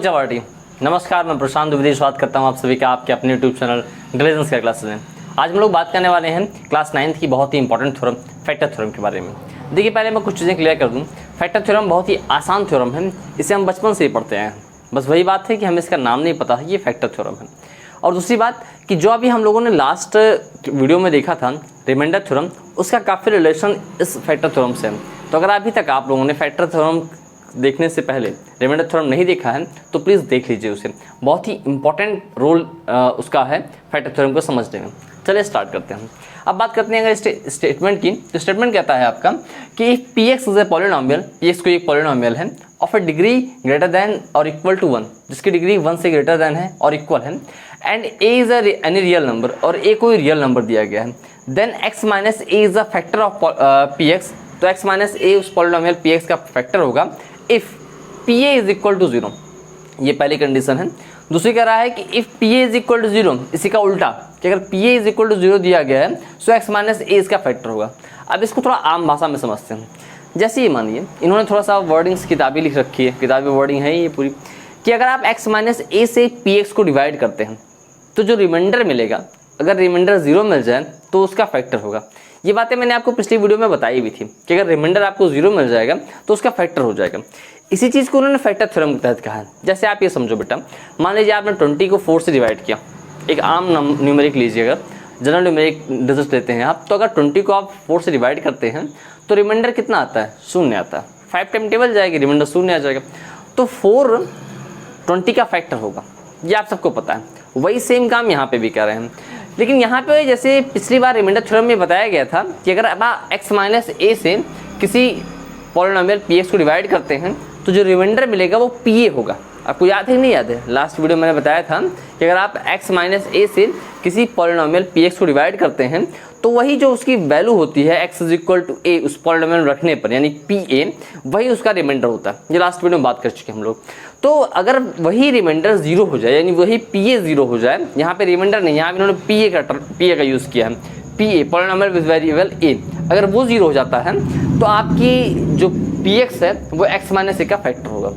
बच्चा पार्टी, नमस्कार। मैं प्रशांत द्विवेदी स्वागत करता हूं आप सभी का आपके अपने यूट्यूब चैनल इंटेलिजेंस के क्लासेस में। आज हम लोग बात करने वाले हैं क्लास 9th की बहुत ही इंपॉर्टेंट थ्योरम फैक्टर थ्योरम के बारे में। देखिए, पहले मैं कुछ चीज़ें क्लियर कर दूं। फैक्टर थ्योरम बहुत ही आसान थ्योरम है, इसे हम बचपन से ही पढ़ते हैं। बस वही बात है कि हमें इसका नाम नहीं पता है, ये फैक्टर थ्योरम है। और दूसरी बात कि जो अभी हम लोगों ने लास्ट वीडियो में देखा था रिमाइंडर थ्योरम, उसका काफ़ी रिलेशन इस फैक्टर थ्योरम से है। तो अगर अभी तक आप लोगों ने फैक्टर थ्योरम देखने से पहले रिमाइंडर थ्योरम नहीं देखा है तो प्लीज़ देख लीजिए उसे। बहुत ही इंपॉर्टेंट रोल उसका है फैक्टर थ्योरम को समझने में। चलिए स्टार्ट करते हैं। अब बात करते हैं अगर स्टेटमेंट की, तो स्टेटमेंट कहता है आपका कि if P X is a polynomial, P x कोई एक पॉलिनोमियल है of A degree greater than और इक्वल टू 1, जिसकी डिग्री 1 से ग्रेटर देन है और इक्वल है, and A is any real number, और ए कोई रियल नंबर दिया गया है, then X minus A is a factor of P X. तो एक्स माइनस ए उस पॉलिनोमियल पी एक्स का फैक्टर होगा if P A is equal to 0। ये पहली कंडीशन है। दूसरी कह रहा है कि if P A is equal to 0, इसी का उल्टा कि अगर P A is equal to 0 दिया गया है सो एक्स माइनस ए इसका फैक्टर होगा। अब इसको थोड़ा आम भाषा में समझते हैं। जैसे ये मानिए इन्होंने थोड़ा सा वर्डिंग्स किताबी लिख रखी है, किताबी वर्डिंग है ये पूरी, कि अगर आप एक्स माइनस ए से पी एक्स को डिवाइड करते हैं तो जो रिमाइंडर मिलेगा, अगर रिमाइंडर 0 मिल जाए तो उसका फैक्टर होगा। ये बातें मैंने आपको पिछली वीडियो में बताई भी थी कि अगर रिमाइंडर आपको 0 मिल जाएगा तो उसका फैक्टर हो जाएगा। इसी चीज़ को उन्होंने फैक्टर थ्योरम के तहत कहा है। जैसे आप ये समझो बेटा, मान लीजिए आपने 20 को 4 से डिवाइड किया। एक आम न्यूमेरिक लीजिए, अगर जनरल न्यूमेरिक डिजिट लेते हैं आप, तो अगर 20 को आप 4 से डिवाइड करते हैं तो रिमाइंडर कितना आता है? 0 आता है। 5 टाइम टेबल जाएगी, रिमाइंडर 0 आ जाएगा। तो 4 20 का फैक्टर होगा, ये आप सबको पता है। वही सेम काम यहाँ पे भी कर रहे हैं, लेकिन यहाँ पे जैसे पिछली बार रिमाइंडर थ्योरम में बताया गया था कि अगर आप एक्स माइनस ए से किसी पॉलिनोमियल पी एक्स को डिवाइड करते हैं तो जो रिमाइंडर मिलेगा वो पी ए होगा। आपको याद है कि नहीं याद है? लास्ट वीडियो मैंने बताया था कि अगर आप एक्स माइनस ए से किसी पॉलिनोमियल पी एक्स को डिवाइड करते हैं तो वही जो उसकी वैल्यू होती है एक्स इज इक्वल टू ए उस पॉलिनोमियल रखने पर, यानी पी ए, वही उसका रिमाइंडर होता है। ये लास्ट वीडियो में बात कर चुके हम लोग। तो अगर वही रिमाइंडर 0 हो जाए, यानी वही पी ए 0 हो जाए, यहाँ पे रिमाइंडर नहीं, यहाँ पे इन्होंने पी ए का यूज़ किया है, P A polynomial with variable A, अगर वो 0 हो जाता है तो आपकी जो पी एक्स है वो एक्स माइनस ए का फैक्टर होगा,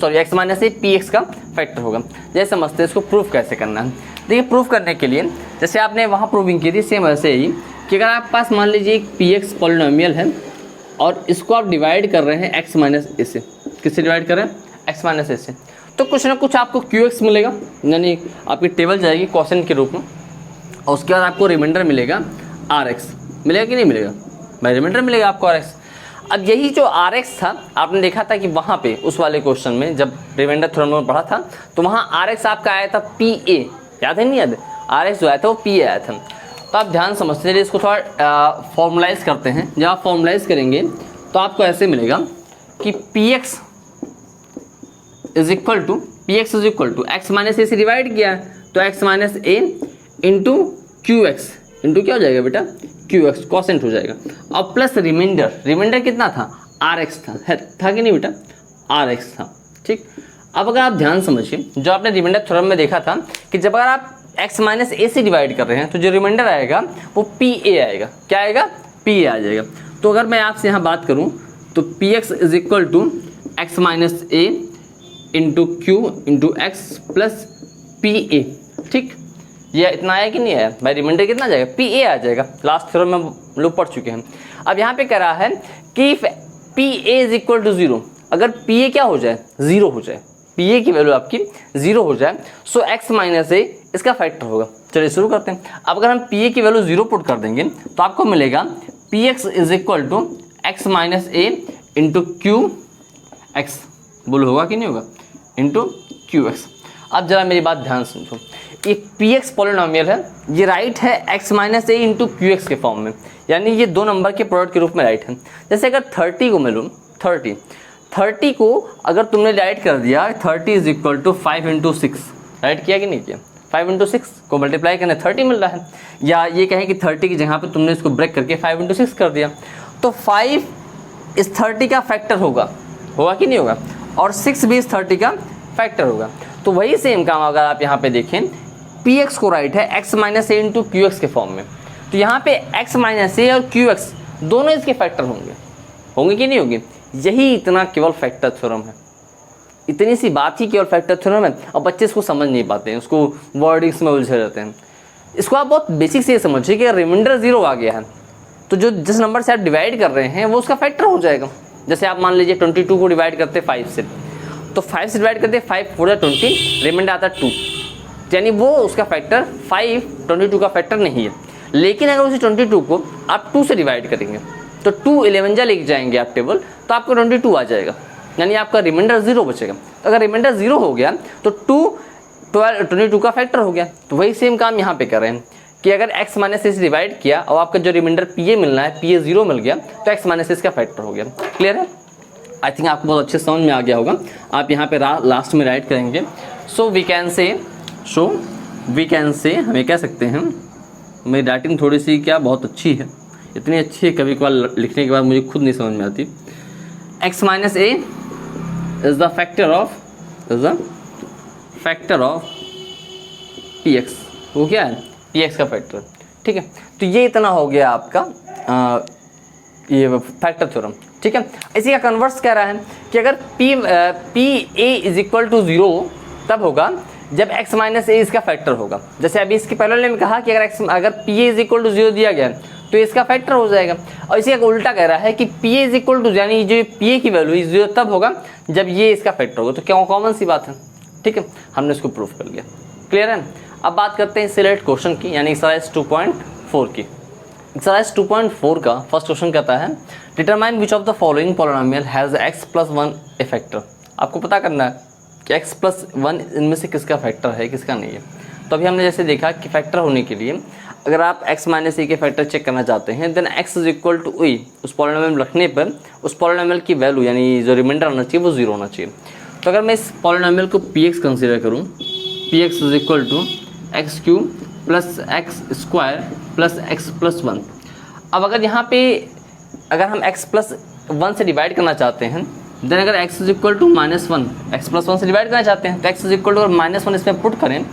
sorry x minus A P X का फैक्टर होगा। जैसे समझते हैं इसको प्रूफ कैसे करना है। देखिए, प्रूफ करने के लिए जैसे आपने वहाँ प्रूविंग की थी सेम ऐसे ही कि अगर आपके पास मान लीजिए एक पी एक्स पॉलिनोमियल है और इसको आप डिवाइड कर रहे हैं एक्स माइनस ए से। किससे डिवाइड कर रहे हैं? एक्स माइनस ए से। तो कुछ ना कुछ आपको क्यू एक्स मिलेगा, यानी आपकी टेबल जाएगी क्वेश्चन के रूप में, और उसके बाद आपको रिमाइंडर मिलेगा आर एक्स। मिलेगा कि नहीं मिलेगा भाई? रिमाइंडर मिलेगा आपको आर एक्स। अब यही जो आर एक्स था, आपने देखा था कि वहाँ पे उस वाले क्वेश्चन में जब रिमाइंडर थ्योरम में पढ़ा था तो वहाँ आर एक्स आपका आया था पी ए, याद है नहीं याद? आर एक्स जो आया था वो पी ए आया था। तो आप ध्यान समझते हैं, इसको थोड़ा फॉर्मुलाइज करते हैं। जब आप फॉर्मुलाइज करेंगे तो आपको ऐसे मिलेगा कि P X is equal to X minus A से डिवाइड किया तो X minus A into Q X, into क्या हो जाएगा बेटा? क्यू एक्स कॉसेंट हो जाएगा, और प्लस रिमाइंडर कितना था? आर एक्स था कि नहीं बेटा? आर एक्स था। ठीक। अब अगर आप ध्यान समझिए, जो आपने रिमाइंडर थ्योरम में देखा था कि जब अगर आप एक्स माइनस ए से डिवाइड कर रहे हैं तो जो रिमाइंडर आएगा वो पी ए आएगा। क्या आएगा? पी ए आ जाएगा। तो अगर मैं आपसे यहाँ बात करूँ तो P X is equal to X minus A into Q into X plus P A. ठीक, ये इतना आया कि नहीं आया भाई? रिमाइंडर कितना आ जाएगा? पी ए आ जाएगा। लास्ट थ्योरम में हम लोग पढ़ चुके हैं। अब यहाँ पे कह रहा है कि P A is equal to 0, अगर पी ए क्या हो जाए? 0 हो जाए, पी ए की वैल्यू आपकी 0 हो जाए, सो एक्स माइनस ए इसका फैक्टर होगा। चलिए शुरू करते हैं। अब अगर हम पी ए की वैल्यू 0 पुट कर देंगे तो आपको मिलेगा P X is equal to X minus A into Q X, बोलो होगा कि नहीं होगा? Into Q X. अब जरा मेरी बात ध्यान समझो, ये पी एक्स पॉलिनोमियल है, ये राइट है x minus A into Q x के फॉर्म में, यानी ये दो नंबर के प्रोडक्ट के रूप में राइट है। जैसे अगर 30 को मैं लूँ, 30 को अगर तुमने राइट कर दिया 30 is equal to 5 into 6, write किया कि नहीं किया? 5 इंटू 6 को मल्टीप्लाई करने 30 मिल रहा है। या ये कहें कि 30 की जगह पे तुमने इसको ब्रेक करके 5 इंटू 6 कर दिया, तो 5 इस 30 का फैक्टर होगा कि नहीं होगा? और 6 भी इस 30 का फैक्टर होगा। तो वही सेम काम अगर आप यहाँ पे देखें, पी एक्स को राइट है x minus A into Q x के फॉर्म में, तो यहाँ पे एक्स माइनस ए और क्यू एक्स दोनों इसके फैक्टर होंगे कि नहीं होंगे? यही इतना केवल फैक्टर थ्योरम है। इतनी सी बात ही केवल फैक्टर थ्योरम है, और बच्चे इसको समझ नहीं पाते हैं, उसको वर्डिंग्स में उलझे रहते हैं। इसको आप बहुत बेसिक से समझिए कि रिमाइंडर 0 आ गया है तो जो जिस नंबर से आप डिवाइड कर रहे हैं वो उसका फैक्टर हो जाएगा। जैसे आप मान लीजिए 22 को डिवाइड करते 5 से, तो 5 से डिवाइड करते 5 4 20, रिमाइंडर आता 2, यानी वो उसका फैक्टर 5 22 का फैक्टर नहीं है। लेकिन अगर उसी 22 को आप 2 से डिवाइड करेंगे तो 2 11 जा लेके जाएंगे आप टेबल, तो आपको 22 आ जाएगा, यानी आपका रिमाइंडर 0 बचेगा। तो अगर रिमाइंडर 0 हो गया तो 22 का फैक्टर हो गया। तो वही सेम काम यहाँ पे कर रहे हैं कि अगर x माइनस से डिवाइड किया और आपका जो रिमाइंडर pa मिलना है, pa 0 मिल गया, तो x माइनस का फैक्टर हो गया। क्लियर है? आई थिंक आपको बहुत अच्छे समझ में आ गया होगा। आप यहाँ पे लास्ट में राइट करेंगे सो वी कैन से हम कह सकते हैं, मेरी राइटिंग थोड़ी सी क्या बहुत अच्छी है, इतनी अच्छी है कभी कभार लिखने के बाद मुझे खुद नहीं समझ में आती। x minus a is the factor of px। वो क्या है? px का फैक्टर। ठीक है, तो ये इतना हो गया आपका ये फैक्टर थ्योरम। ठीक है, इसी का कन्वर्स कह रहा है कि अगर pa इज इक्वल टू 0 तब होगा जब x माइनस a इसका फैक्टर होगा। जैसे अभी इसके पहले में कहा कि अगर pa इज इक्वल टू 0 दिया गया तो इसका फैक्टर हो जाएगा, और इसी का उल्टा कह रहा है कि pa इज इक्वल टू, यानी जो pa की वैल्यू 0 तब होगा जब ये इसका फैक्टर होगा। तो क्या कॉमन सी बात है। ठीक है, हमने इसको प्रूफ कर लिया। क्लियर है? अब बात करते हैं सिलेक्ट क्वेश्चन की, यानी एक्सरसाइज 2.4 की। एक्सरसाइज 2.4 का फर्स्ट क्वेश्चन कहता है determine which of the following polynomial has x plus 1 A factor. आपको पता करना है कि x प्लस 1 इनमें से किसका फैक्टर है, किसका नहीं है। तो अभी हमने जैसे देखा कि फैक्टर होने के लिए अगर आप x माइनस ए के फैक्टर चेक करना चाहते हैं then x is equal to e, उस पॉलिनोमियल रखने पर उस पॉलिनोमियल की वैल्यू यानी जो रिमाइंडर होना चाहिए वो 0 होना चाहिए। तो अगर मैं इस पॉलिनोमियल को px कंसीडर करूँ, px is equal to X cube plus X square plus X plus 1। अब अगर यहाँ पे अगर हम x प्लस 1 से डिवाइड करना चाहते हैं देन अगर x is equal to minus 1, X plus 1 से डिवाइड करना चाहते हैं तो x is equal to minus 1 इसमें पुट करें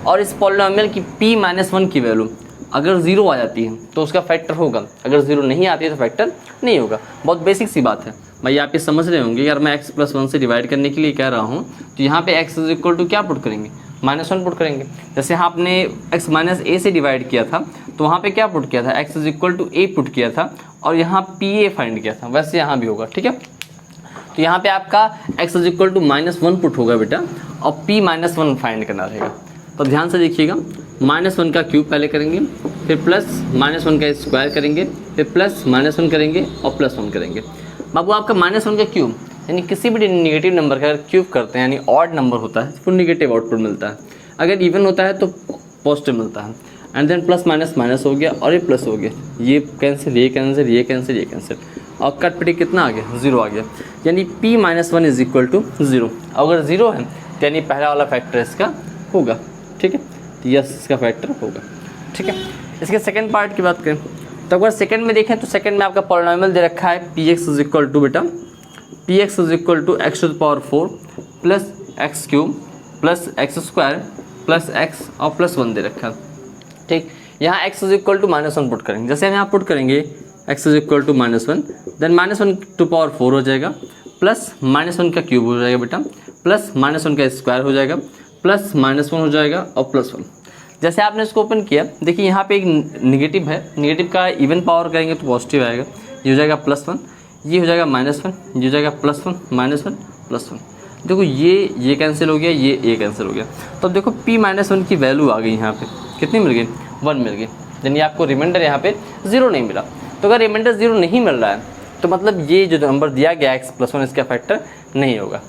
और इस पॉलिनोमियल की p माइनस 1 की वैल्यू अगर 0 आ जाती है तो उसका फैक्टर होगा, अगर 0 नहीं आती है तो फैक्टर नहीं होगा। बहुत बेसिक सी बात है भाई, आप ये समझ रहे होंगे। अगर मैं x प्लस 1 से डिवाइड करने के लिए कह रहा हूँ तो यहाँ पे x इज इक्वल टू क्या पुट करेंगे, माइनस 1 पुट करेंगे। जैसे आपने x माइनस ए से डिवाइड किया था तो वहाँ पे क्या पुट किया था, x is equal to A put किया था और यहाँ pa फाइंड किया था, वैसे यहाँ भी होगा। ठीक है, तो यहाँ पे आपका x is equal to minus 1 put होगा बेटा और p माइनस 1 फाइंड करना रहेगा। तो ध्यान से देखिएगा, माइनस 1 का क्यूब पहले करेंगे, फिर प्लस माइनस 1 का स्क्वायर करेंगे, फिर प्लस माइनस 1 करेंगे और प्लस 1 करेंगे। बाबू आपका माइनस 1 का क्यूब यानी किसी भी नेगेटिव नंबर का अगर क्यूब करते हैं यानी ऑड नंबर होता है तो नेगेटिव आउटपुट मिलता है, अगर इवन होता है तो पॉजिटिव मिलता है। And then plus minus minus हो गया और ये प्लस हो गया, ये कैंसिल, ये कैंसिल, ये कैंसिल, ये कैंसिल, और कट पिटी कितना आ गया, 0 आ गया, यानी p minus 1 is equal to 0। अगर 0 है तो यानी पहला वाला फैक्टर इसका होगा। ठीक है, तो यस इसका फैक्टर होगा। ठीक है, इसके सेकंड पार्ट की बात करें तो अगर सेकंड में देखें तो सेकंड में आपका पॉलिनोमियल दे रखा है px इज इक्वल टू बेटा px is equal to X to the power 4 plus X cube plus X square plus X और प्लस 1 दे रखा है। ठीक, यहाँ x is equal to minus 1 put करेंगे। जैसे हम यहाँ पुट करेंगे x is equal to minus 1 then minus 1 to power 4 हो जाएगा प्लस माइनस 1 का क्यूब हो जाएगा बेटा प्लस माइनस 1 का स्क्वायर हो जाएगा प्लस माइनस 1 हो जाएगा और प्लस 1। जैसे आपने इसको ओपन किया देखिए यहाँ पे एक निगेटिव है, निगेटिव का इवन पावर करेंगे तो पॉजिटिव आएगा, ये हो जाएगा प्लस 1, ये हो जाएगा माइनस 1, ये हो जाएगा प्लस 1 माइनस 1 प्लस 1। देखो ये कैंसिल हो गया, ये कैंसिल हो गया। तो अब देखो p माइनस 1 की वैल्यू आ गई यहाँ पे, कितनी मिल गई, 1 मिल गई, यानी आपको रिमाइंडर यहाँ पे 0 नहीं मिला। तो अगर रिमाइंडर 0 नहीं मिल रहा है तो मतलब ये जो नंबर दिया गया x प्लस 1 इसका फैक्टर नहीं होगा।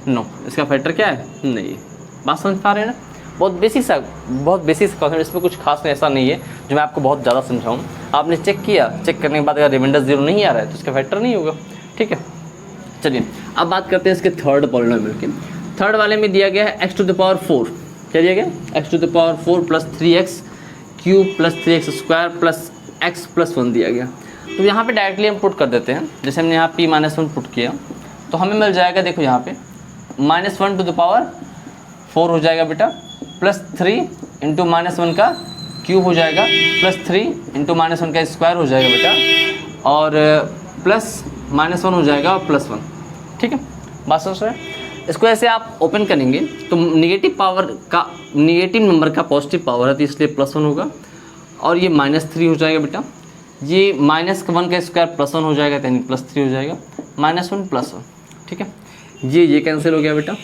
नो, इसका फैक्टर क्या है, नहीं है। बात समझ पा रहे हैं ना? बहुत बेसिक सा कॉन्सेप्ट, इसमें कुछ खास ऐसा नहीं है जो मैं आपको बहुत ज़्यादा समझाऊँ। आपने चेक किया, चेक करने के बाद अगर रिमाइंडर 0 नहीं आ रहा है तो इसका फैक्टर नहीं होगा। ठीक है, चलिए अब बात करते हैं इसके थर्ड पॉलिनोमियल की। थर्ड वाले में दिया गया है एक्स टू द पावर 4, क्या दिया गया, X to the power 4 plus 3x cube plus 3x square plus x plus 1 दिया गया। तो यहाँ पे डायरेक्टली हम पुट कर देते हैं। जैसे हमने यहाँ p माइनस 1 पुट किया तो हमें मिल जाएगा, देखो यहाँ पे माइनस 1 टू द पावर 4 हो जाएगा बेटा प्लस 3 इंटू माइनस 1 का क्यूब हो जाएगा प्लस 3 इंटू माइनस 1 का स्क्वायर हो जाएगा बेटा और प्लस माइनस 1 हो जाएगा और प्लस 1। ठीक है, बात समझ रहे हैं? इसको ऐसे आप ओपन करेंगे तो नेगेटिव नंबर का पॉजिटिव पावर है, तो इसलिए +1 होगा, और ये -3 हो जाएगा बेटा, ये -1 का स्क्वायर +1 हो जाएगा, यानी +3 हो जाएगा, -1 +1, ठीक है। ये कैंसिल हो गया बेटा,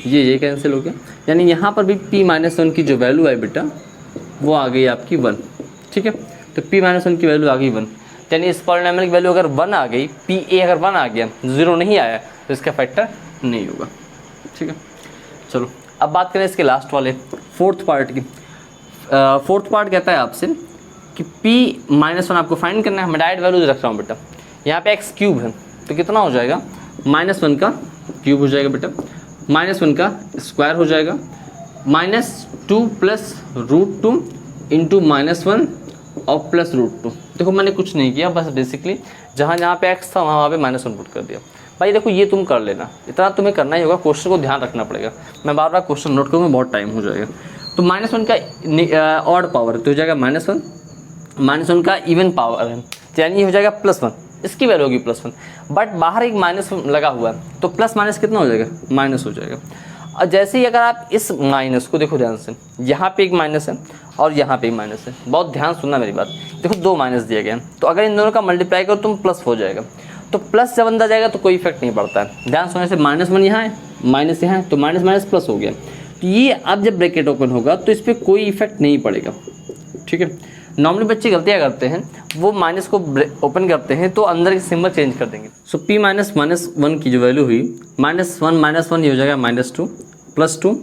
ये कैंसिल हो गया, यानी यहाँ पर भी p-1 की जो वैल्यू है बेटा वो आ गई आपकी 1, ठीक है। तो p-1 की वैल्यू आ गई 1, यानी इस पॉलिनोमियल की वैल्यू अगर 1 आ गई, pa अगर 1 आ गया, 0 नहीं आया, तो इसका फैक्टर नहीं होगा, ठीक है। चलो अब बात करें इसके लास्ट वाले फोर्थ पार्ट की। फोर्थ पार्ट कहता है आपसे कि p-1 आपको फाइंड करना है। मैं डायरेक्ट वैल्यूज रख रहा हूँ बेटा, यहाँ पे x³ है तो कितना हो जाएगा, -1 का क्यूब हो जाएगा बेटा, -1 का स्क्वायर हो जाएगा, -2 + √2 इंटू -1 और +√2। देखो मैंने कुछ नहीं किया, बस बेसिकली जहाँ पे x था वहाँ पे -1 पुट कर दिया। भाई देखो ये तुम कर लेना, इतना तुम्हें करना ही होगा, क्वेश्चन को ध्यान रखना पड़ेगा, मैं बार बार क्वेश्चन नोट करूँगा, बहुत टाइम हो जाएगा। तो -1 का ऑड पावर तो हो जाएगा -1, -1 का इवन पावर है, यानी ये हो जाएगा +1, इसकी वैल्यू होगी +1, बट बाहर एक माइनस लगा हुआ है, तो प्लस माइनस कितना हो जाएगा, माइनस हो जाएगा। और जैसे ही अगर आप इस माइनस को देखो ध्यान से, यहाँ पे एक माइनस है और यहाँ पे एक माइनस है, बहुत ध्यान सुनना मेरी बात। देखो 2 माइनस दिए गए हैं, तो अगर इन दोनों का मल्टीप्लाई करो तुम प्लस हो जाएगा, तो प्लस जब अंदर जाएगा तो कोई इफेक्ट नहीं पड़ता है। ध्यान सुनने से -1 यहाँ है, माइनस यहाँ है, तो माइनस माइनस प्लस हो गया। तो ये अब जब ब्रैकेट ओपन होगा तो इस पर कोई इफेक्ट नहीं पड़ेगा, ठीक है। नॉर्मली बच्चे गलतियाँ करते हैं, वो माइनस को ओपन करते हैं तो अंदर के सिंबल चेंज कर देंगे। सो p-1 की जो वैल्यू हुई -1 ये हो जाएगा -2 +2,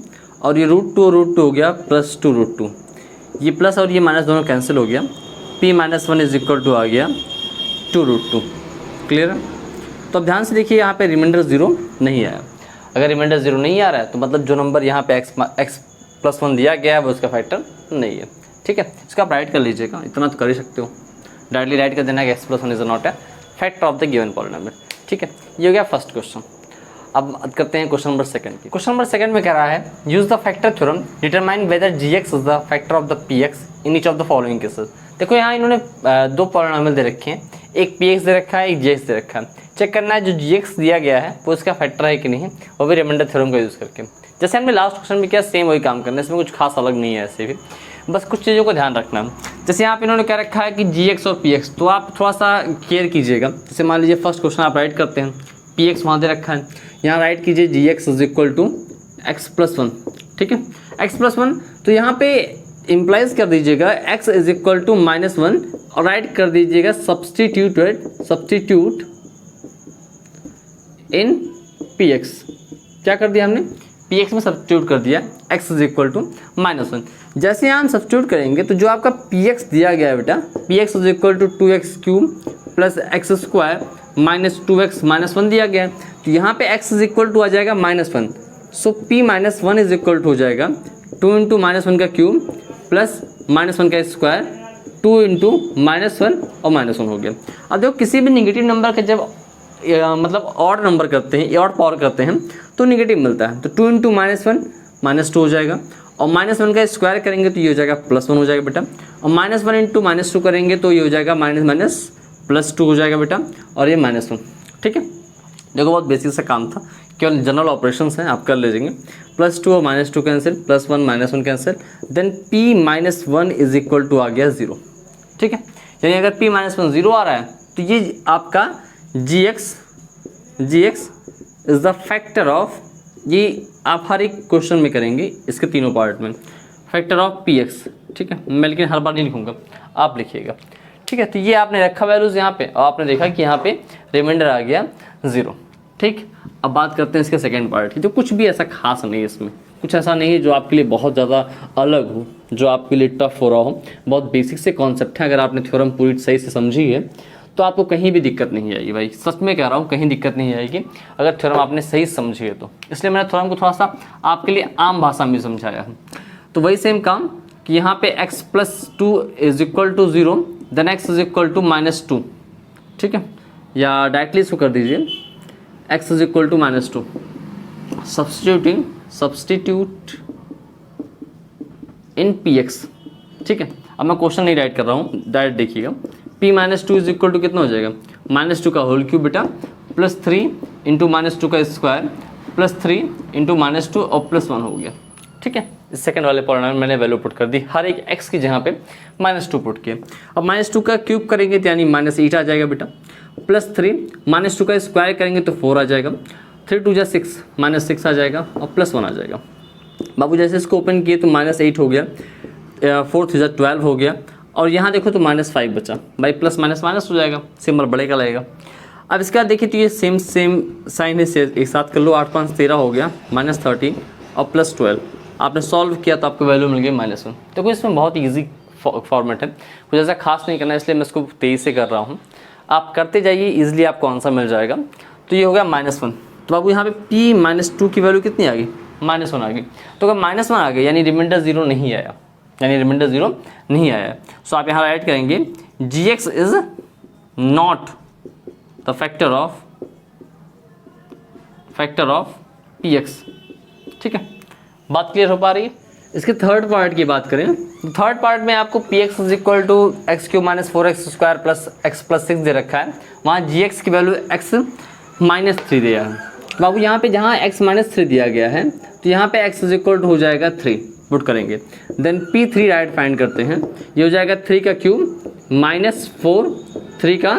और ये √2 हो गया +2 √2, ये प्लस और ये माइनस दोनों कैंसिल हो गया, p-1 = आ गया 2 √2। क्लियर है। तो अब ध्यान से देखिए, यहाँ पे रिमाइंडर 0 नहीं आया। अगर रिमाइंडर 0 नहीं आ रहा है तो मतलब जो नंबर यहाँ पे x+1 दिया गया है वो उसका फैक्टर नहीं है, ठीक है। इसका आप राइट कर लीजिएगा, इतना तो कर ही सकते हो, डायरेक्टली राइट कर देना है x+1 is not a factor of the given polynomial, ठीक है। ये हो गया फर्स्ट क्वेश्चन। अब करते हैं क्वेश्चन नंबर 2 की। क्वेश्चन नंबर 2 में कह रहा है use the factor theorem determine whether gx is the factor of the px in each of the following cases. देखो यहाँ इन्होंने 2 पॉलिनोमियल दे रखे हैं, एक px दे रखा है, एक gx दे रखा है। चेक करना है जो gx दिया गया है वो इसका फैक्टर है कि नहीं, वो भी रिमाइंडर थ्योरम का यूज़ करके। जैसे हमने लास्ट क्वेश्चन में किया, सेम वही काम करना है, इसमें कुछ खास अलग नहीं है, ऐसे भी बस कुछ चीज़ों को ध्यान रखना है। जैसे यहाँ पे इन्होंने क्या रखा है कि gx और px, तो आप थोड़ा सा केयर कीजिएगा। जैसे मान लीजिए फर्स्ट क्वेश्चन आप राइट करते हैं, px वहाँ दे रखा है, यहाँ राइट कीजिए gx = x+1, ठीक है, x+1। तो यहाँ पे इम्प्लाइज कर दीजिएगा x = -1 और राइट कर दीजिएगा सब्सटीट्यूट इन px। क्या कर दिया हमने, px में सब्सटीट्यूट कर दिया x = -1। जैसे यहाँ हम सब्सटीट्यूट करेंगे तो जो आपका px दिया गया है बेटा, px = 2x³ + x² - 2x - 1 दिया गया है, तो यहाँ पे x = आ जाएगा -1। सो p-1 हो जाएगा 2 × -1 का क्यूब प्लस -1 का स्क्वायर, 2 × -1 और -1 हो गया। अब देखो किसी भी निगेटिव नंबर का जब मतलब ऑड नंबर करते हैं, ऑड पावर करते हैं तो निगेटिव मिलता है, तो 2 × -1 -2 हो जाएगा, और -1 का स्क्वायर करेंगे तो ये हो जाएगा +1 हो जाएगा बेटा, और -1 × -2 करेंगे तो ये हो जाएगा +2 हो जाएगा बेटा, और ये -1, ठीक है। देखो बहुत बेसिक सा काम था, केवल जनरल ऑपरेशंस हैं, आप कर ले जाएंगे। +2 और -2 कैंसिल, +1 -1 कैंसिल, देन p-1 = आ गया 0, ठीक है। यानी अगर p-1 0 आ रहा है तो ये आपका gx is the factor of, ये आप हर एक क्वेश्चन में करेंगे इसके तीनों पार्ट में, फैक्टर ऑफ px, ठीक है। मैं लेकिन हर बार नहीं लिखूंगा, आप लिखिएगा, ठीक है। तो ये आपने रखा वैल्यूज यहाँ पे, और आपने देखा कि यहाँ पे रिमाइंडर आ गया 0, ठीक। अब बात करते हैं इसके सेकंड पार्ट की। तो कुछ भी ऐसा खास नहीं है इसमें, कुछ ऐसा नहीं है जो आपके लिए बहुत ज़्यादा अलग हो, जो आपके लिए टफ हो रहा हो। बहुत बेसिक से कॉन्सेप्ट है, अगर आपने थ्योरम पूरी सही से समझी है तो आपको कहीं भी दिक्कत नहीं आएगी। भाई सच में कह रहा हूँ, कहीं दिक्कत नहीं आएगी अगर थ्योरम आपने सही समझी है तो। इसलिए मैंने थ्योरम को थोड़ा सा आपके लिए आम भाषा में समझाया है। तो वही सेम काम कि यहाँ पे x+2 = 0, देन x = -2, ठीक है, या डायरेक्टली इसको कर दीजिए x = -2, सब्सटीट्यूट इन px, ठीक है। अब मैं क्वेश्चन नहीं राइट कर रहा हूँ, डायरेक्ट देखिएगा। p-2 कितना हो जाएगा, -2 का होल क्यूब बेटा, +3 × -2 का स्क्वायर +3 इंटू -2 और +1 हो गया। ठीक है, इस सेकंड वाले पॉलिनोमियल मैंने वैल्यू पुट कर दी, हर एक x की जगह पे -2 पुट किया। अब -2 का क्यूब करेंगे तो यानी -8 आ जाएगा बेटा, +3 -2 का स्क्वायर करेंगे तो 4 आ जाएगा, 3 2 6 -6 आ जाएगा और +1 आ जाएगा। बाबू जैसे इसको ओपन किए तो -8 हो गया, 4 3 12 हो गया, और यहाँ देखो तो -5 बचा भाई, प्लस माइनस माइनस हो जाएगा, सिंबल बड़े का लगेगा। अब इसके बाद देखिए तो ये सेम साइन है, एक साथ कर लो, 8 5 13 हो गया, -13 और +12। आपने सॉल्व किया तो आपको वैल्यू मिल गई -1। तो कोई इसमें बहुत ईजी फॉर्मेट है, कुछ ऐसा खास नहीं करना है, इसलिए मैं इसको तेज़ी से कर रहा हूँ। आप करते जाइए, ईजिली आपको आंसर मिल जाएगा। तो ये हो गया -1। तो बाबू यहाँ पे p -2 की वैल्यू कितनी आ गई, -1 आ गई। तो अगर -1 आ गई यानी रिमाइंडर 0 नहीं आया, सो आप यहाँ राइट करेंगे gx is not the factor of px। ठीक है, बात क्लियर हो पा रही है। इसके थर्ड पार्ट की बात करें तो थर्ड पार्ट में आपको px is equal to x³ - 4x² plus x + 6 दे रखा है, वहाँ gx की वैल्यू x -3 दिया है। बाबू यहाँ पे जहाँ x -3 दिया गया है तो यहाँ पे x इज इक्वल टू हो जाएगा 3 पुट करेंगे, देन p3 राइट फाइंड करते हैं, ये हो जाएगा 3 का क्यूब -4 3 का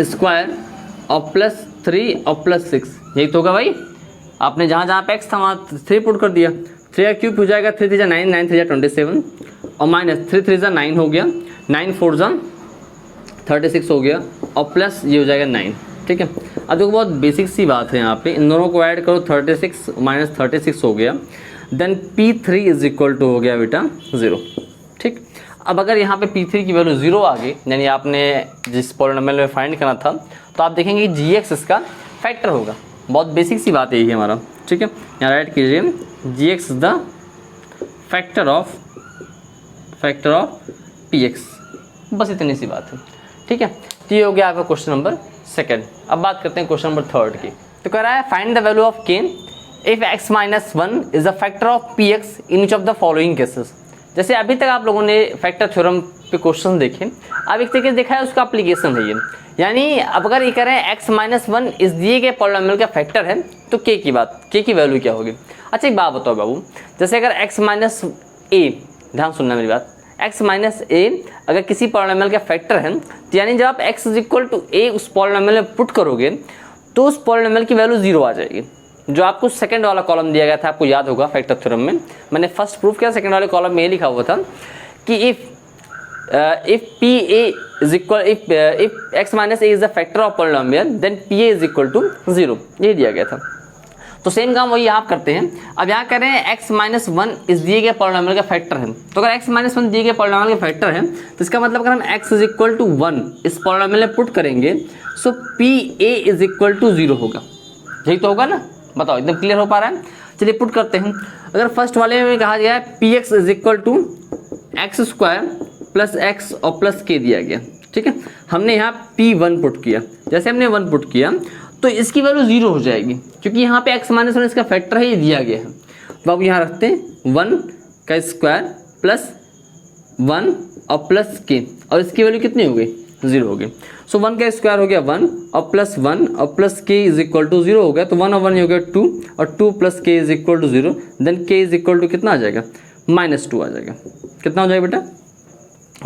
स्क्वायर और +3 और +6, यही तो होगा भाई। आपने जहाँ जहाँ पे x था वहाँ 3 पुट कर दिया, 3 का क्यूब हो जाएगा 3 3 9 9 3 27 और -3 3 9 हो गया, 9 4 36 हो गया और प्लस ये हो जाएगा 9। ठीक है, अब देखो बहुत बेसिक सी बात है, यहाँ पे इन दोनों को ऐड करो, 36 - 36 हो गया, then p3 is equal to हो गया बेटा 0। ठीक, अब अगर यहाँ पे p3 की वैल्यू 0 आ गई, यानी आपने जिस पॉलिनोमियल में फाइंड करना था, तो आप देखेंगे gx इसका फैक्टर होगा। बहुत बेसिक सी बात है यही हमारा। ठीक है, यहाँ राइट कीजिए gx is the factor of px, बस इतनी सी बात है। ठीक है, तो ये हो गया आपका क्वेश्चन नंबर 2। अब बात करते हैं क्वेश्चन नंबर 3 की। तो कह रहा है find the value of k if x - 1 is the factor of px in each of the following cases. जैसे अभी तक आप लोगों ने फैक्टर थ्योरम पे क्वेश्चन देखे, अब एक तरीके से देखा है उसका एप्लीकेशन है ये। यानी अब अगर ये कह रहे हैं x - 1 इस दिए गए पॉलिनोमियल का फैक्टर है, तो k की वैल्यू क्या होगी। अच्छा एक बात बताओ बाबू, जैसे अगर x - a, ध्यान सुनना मेरी बात, x - a अगर किसी पॉलिनोमियल का फैक्टर है, तो यानी जब आप x = a उस पॉलिनोमियल में पुट करोगे तो उस पॉलिनोमियल की वैल्यू 0 आ जाएगी। जो आपको सेकंड वाला कॉलम दिया गया था, आपको याद होगा फैक्टर थ्योरम में मैंने फर्स्ट प्रूफ किया, सेकंड वाले कॉलम में ये लिखा हुआ था कि if x - a is the factor of polynomial then pa is equal to 0, ये दिया गया था। तो सेम काम वही आप करते हैं। अब यहाँ कर रहे हैं x - 1 इस दिए गए पॉलिनोमियल का फैक्टर है, तो अगर x - 1 दिए गए पॉलिनोमियल का फैक्टर है तो इसका मतलब अगर हम x इज इक्वल टू 1 इस पॉलिनोमियल में पुट करेंगे सो pa इज इक्वल टू 0 होगा, यही तो होगा ना। बताओ एकदम क्लियर हो पा रहा है। चलिए पुट करते हैं। अगर फर्स्ट वाले में कहा गया है px is equal to x² plus x और प्लस k दिया गया। ठीक है, हमने यहाँ p1 पुट किया, जैसे हमने 1 पुट किया तो इसकी वैल्यू 0 हो जाएगी, क्योंकि यहाँ पे x - 1 इसका फैक्टर है, ये दिया गया है। तो अब यहाँ रखते हैं 1 का स्क्वायर प्लस 1 और प्लस k, और इसकी वैल्यू कितनी हो गई, 0 हो गई। सो 1 का स्क्वायर हो गया 1 और प्लस 1 और plus k is equal to 0 हो गया, तो 1 और 1 हो गया 2 और 2 plus k is equal to 0, then k is equal to कितना आ जाएगा, -2 आ जाएगा। कितना हो जाएगा बेटा,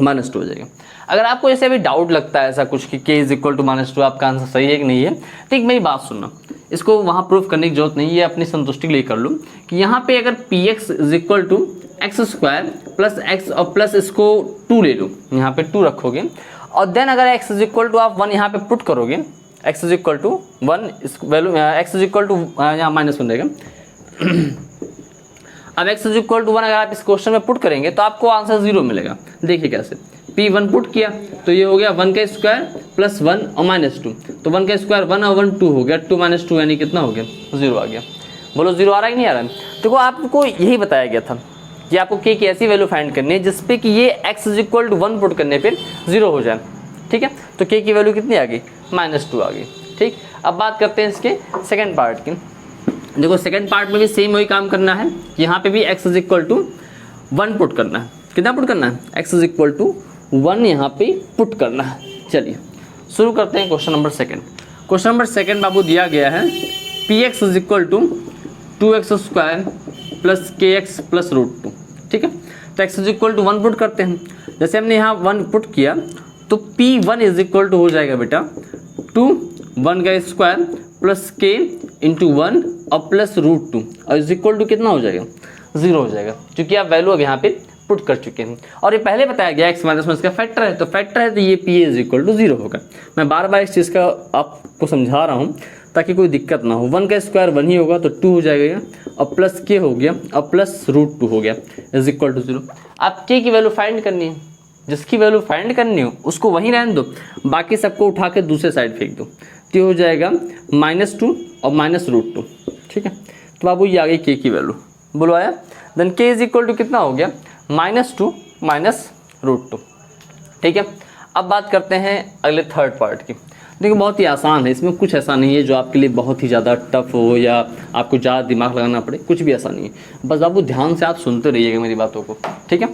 -2 हो जाएगा। अगर आपको ऐसे अभी डाउट लगता है ऐसा कुछ कि k इज इक्वल टू -2 आपका आंसर सही है कि नहीं है, तो एक मेरी बात सुनना, इसको वहाँ प्रूफ करने की जरूरत नहीं है, अपनी संतुष्टि के लिए कर लो कि यहाँ पे अगर px is equal to x² plus x और प्लस इसको 2 ले लो, यहाँ पे 2 रखोगे और देन अगर x इज इक्वल टू आप 1 यहाँ पे पुट करोगे, x इज इक्वल टू 1 इस value x is equal to यहाँ -1 रहेगा। अब x इज इक्वल टू 1 अगर आप इस क्वेश्चन में पुट करेंगे तो आपको आंसर 0 मिलेगा। देखिए कैसे, p1 पुट किया तो ये हो गया 1 का स्क्वायर प्लस 1 और -2, तो 1 का स्क्वायर 1 और 1 2 हो गया, 2 - 2 यानी कितना हो गया, 0 आ गया। बोलो 0 आ रहा है कि नहीं आ रहा है। देखो आपको यही बताया गया था कि आपको k की ऐसी वैल्यू फाइंड करनी है जिसपे कि ये x is equal to 1 put करने पर 0 हो जाए। ठीक है, तो k की वैल्यू कितनी आ गई, -2 आ गई। ठीक, अब बात करते हैं इसके सेकेंड पार्ट की। देखो सेकेंड पार्ट में भी सेम वही काम करना है, यहाँ पे भी x is equal to 1 put करना है। कितना पुट करना है, x इज इक्वल टू 1 यहाँ पे पुट करना है। चलिए शुरू करते हैं क्वेश्चन नंबर 2। क्वेश्चन नंबर 2 बाबू दिया गया है P X is equal to 2x square plus K X plus root 2, ठीक है। तो x is equal to 1 put करते हैं, जैसे हमने यहाँ 1 पुट किया तो P1 इज इक्वल टू हो जाएगा बेटा 1 का स्क्वायर प्लस के इंटू 1 और प्लस रूट 2 और इज इक्वल टू कितना हो जाएगा 0 हो जाएगा, क्योंकि आप वैल्यू अब यहाँ पे पुट कर चुके हैं। और ये पहले बताया गया x माइनस 1 इसका फैक्टर है, तो फैक्टर है तो ये P इज इक्वल टू 0 होगा। मैं बार बार इस चीज़ का आपको समझा रहा हूँ ताकि कोई दिक्कत ना हो। 1 का स्क्वायर 1 ही होगा तो 2 हो जाएगा और प्लस के हो गया और प्लस रूट 2 हो गया इज इक्वल टू 0। आप के की वैल्यू फाइंड करनी है, जिसकी वैल्यू फाइंड करनी हो उसको वहीं रहने दो, बाकी सबको उठा के दूसरे साइड फेंक दो, तो हो जाएगा -2 और माइनस रूट 2, ठीक है। तो बाबू ये आ गई के की वैल्यू, बोलो आया। देन के इज इक्वल टू कितना हो गया -2 माइनस रूट 2, ठीक है। अब बात करते हैं अगले थर्ड पार्ट की। देखिए बहुत ही आसान है, इसमें कुछ ऐसा नहीं है जो आपके लिए बहुत ही ज़्यादा टफ हो या आपको ज़्यादा दिमाग लगाना पड़े, कुछ भी ऐसा नहीं है। बस आपको ध्यान से आप सुनते रहिएगा मेरी बातों को, ठीक है।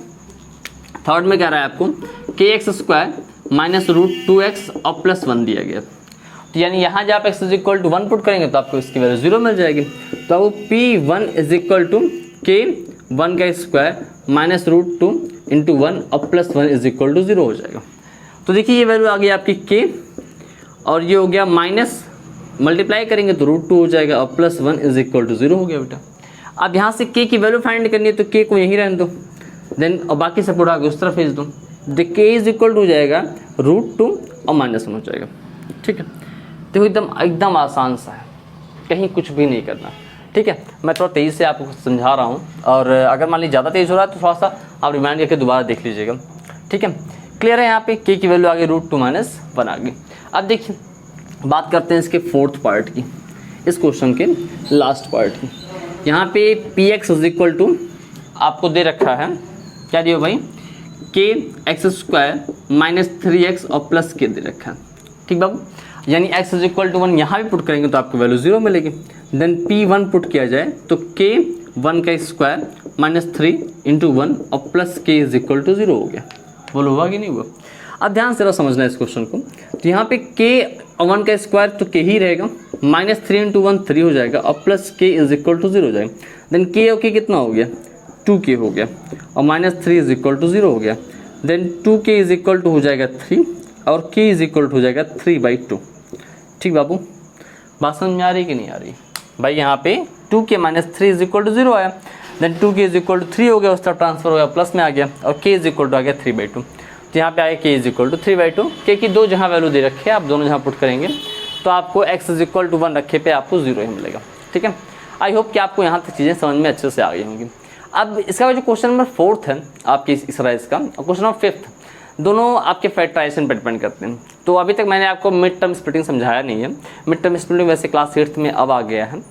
थर्ड में कह रहा है आपको के x square minus root 2x और प्लस 1 दिया गया, तो यानी यहाँ जब आप x is equal to 1 put करेंगे तो आपको इसकी वैल्यू 0 मिल जाएगी। तो आपको P1 इज इक्वल टू के 1 का स्क्वायर माइनस रूट 2 इंटू 1 और प्लस 1 इज इक्वल टू 0 हो जाएगा। तो देखिए ये वैल्यू आ गई आपकी के और ये हो गया माइनस, मल्टीप्लाई करेंगे तो रूट 2 हो जाएगा और प्लस 1 इज इक्वल टू 0 हो गया बेटा। अब यहाँ से के की वैल्यू फाइंड करनी है तो के को यहीं रहने दो, देन और बाकी सब उठा के उस तरफ भेज दो। के इज इक्वल टू हो जाएगा रूट 2 और -1 हो जाएगा, ठीक है। देखो एकदम आसान सा है, कहीं कुछ भी नहीं करना, ठीक है। मैं थोड़ा तेज़ी से आपको समझा रहा हूँ और अगर मान लीजिए ज़्यादा तेज़ हो रहा है तो थोड़ा सा आप रिमाइंड करके दोबारा देख लीजिएगा, ठीक है। क्लियर है, यहाँ पे के की वैल्यू आ गई रूट 2 माइनस 1 आ गई। अब देखिए बात करते हैं इसके फोर्थ पार्ट की, इस क्वेश्चन के लास्ट पार्ट की। यहाँ पे P X is equal to आपको दे रखा है, क्या दिया भाई, के एक्स स्क्वायर माइनस 3x और प्लस के दे रखा है, ठीक बाबू। यानी x इज इक्वल टू 1 यहाँ भी पुट करेंगे तो आपको वैल्यू 0 मिलेगी। देन P1 पुट किया जाए तो के 1 का स्क्वायर माइनस 3 इंटू 1 और प्लस के इज इक्वल टू 0 हो गया। बोलो हुआ कि नहीं हुआ। अब ध्यान से समझना है इस क्वेश्चन को। तो यहाँ पे के 1 का स्क्वायर तो के ही रहेगा, माइनस 3 इंटू 1 3 हो जाएगा और प्लस के इज इक्वल टू 0 हो जाएगा। देन के ओके कितना हो गया 2k हो गया और माइनस 3 इज इक्वल टू 0 हो गया। Then 2k is equal to हो जाएगा 3 और k इज इक्वल टू हो जाएगा 3/2, ठीक बाबू। बात समझ में आ रही कि नहीं आ रही भाई। यहाँ पे 2k minus 3 is equal to 0 आया, then 2k is equal to 3 हो गया, उस तरफ ट्रांसफर हो गया, प्लस में आ गया और k इज इक्वल टू आ गया 3/2। तो यहाँ पे आया k is equal to 3/2। k की दो जहाँ वैल्यू दे रखे हैं आप दोनों जहाँ पुट करेंगे तो आपको x इज इक्वल टू 1 रखे पे आपको 0 ही मिलेगा, ठीक है। आई होप कि आपको यहाँ तक चीज़ें समझ में अच्छे से आ गई होंगी। अब इसका जो क्वेश्चन नंबर 4 है आपकी इस राइज का और क्वेश्चन नंबर 5 दोनों आपके फैक्टराइजेशन पर डिपेंड करते हैं। तो अभी तक मैंने आपको मिड टर्म स्प्लिटिंग समझाया नहीं है। मिड टर्म स्प्लिटिंग वैसे क्लास 8th में अब आ गया है,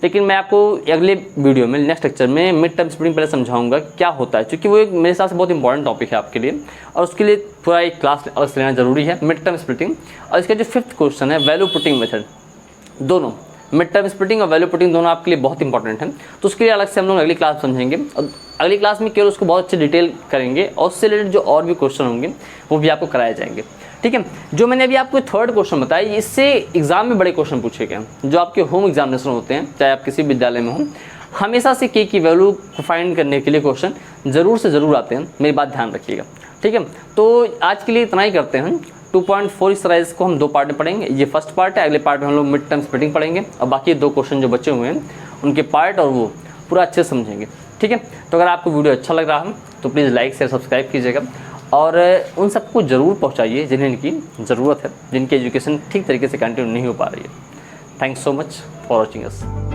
लेकिन मैं आपको अगले वीडियो में नेक्स्ट लेक्चर में मिड टर्म स्प्लिटिंग पहले समझाऊंगा क्या होता है, क्योंकि वो एक मेरे हिसाब से बहुत इंपॉर्टेंट टॉपिक है आपके लिए और उसके लिए पूरा एक क्लास अलग से लेना जरूरी है, मिड टर्म स्प्लिटिंग। और इसका जो 5th क्वेश्चन है वैल्यू पुटिंग मेथड, दोनों मिड टर्म स्प्लिटिंग और वैल्यू पुटिंग दोनों आपके लिए बहुत इंपॉर्टेंट है। तो उसके लिए अलग से हम लोग अगली क्लास समझेंगे और अगली क्लास में केवल उसको बहुत अच्छे डिटेल करेंगे और उससे रिलेटेड जो और भी क्वेश्चन होंगे वो भी आपको कराए जाएंगे, ठीक है। जो मैंने अभी आपको थर्ड क्वेश्चन बताया इससे एग्जाम में बड़े क्वेश्चन पूछे गए जो आपके होम एग्जामिनेशन होते हैं, चाहे आप किसी विद्यालय में हो, हमेशा से के की वैल्यू को फाइंड करने के लिए क्वेश्चन ज़रूर से ज़रूर आते हैं, मेरी बात ध्यान रखिएगा, ठीक है। तो आज के लिए इतना ही करते हैं। 2.4 इस राइज को हम 2 पार्ट में पढ़ेंगे, ये फर्स्ट पार्ट है, अगले पार्ट में हम लोग मिड टर्म स्प्लिटिंग पढ़ेंगे और बाकी 2 क्वेश्चन जो बचे हुए हैं उनके पार्ट और वो पूरा अच्छे से समझेंगे, ठीक है। तो अगर आपको वीडियो अच्छा लग रहा है तो प्लीज़ लाइक शेयर सब्सक्राइब कीजिएगा और उन सबको ज़रूर पहुँचाइए जिन्हें इनकी ज़रूरत है, जिनकी एजुकेशन ठीक तरीके से कंटिन्यू नहीं हो पा रही है। Thanks so much for watching us.